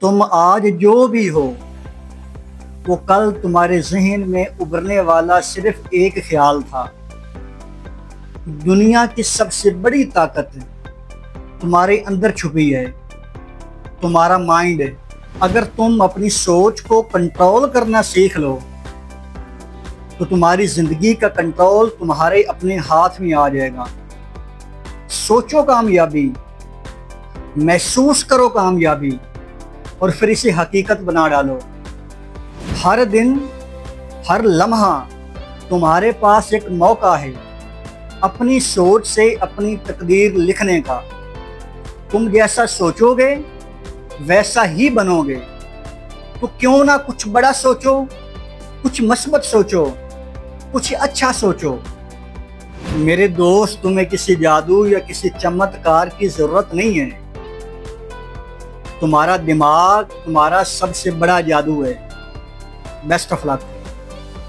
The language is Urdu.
تم آج جو بھی ہو وہ کل تمہارے ذہن میں ابھرنے والا صرف ایک خیال تھا۔ دنیا کی سب سے بڑی طاقت تمہارے اندر چھپی ہے، تمہارا مائنڈ۔ اگر تم اپنی سوچ کو کنٹرول کرنا سیکھ لو تو تمہاری زندگی کا کنٹرول تمہارے اپنے ہاتھ میں آ جائے گا۔ سوچو کامیابی، محسوس کرو کامیابی، اور پھر اسے حقیقت بنا ڈالو۔ ہر دن، ہر لمحہ تمہارے پاس ایک موقع ہے اپنی سوچ سے اپنی تقدیر لکھنے کا۔ تم جیسا سوچو گے ویسا ہی بنو گے، تو کیوں نہ کچھ بڑا سوچو، کچھ مثبت سوچو، کچھ اچھا سوچو۔ میرے دوست، تمہیں کسی جادو یا کسی چمتکار کی ضرورت نہیں ہے۔ تمہارا دماغ تمہارا سب سے بڑا جادو ہے۔ Best of look.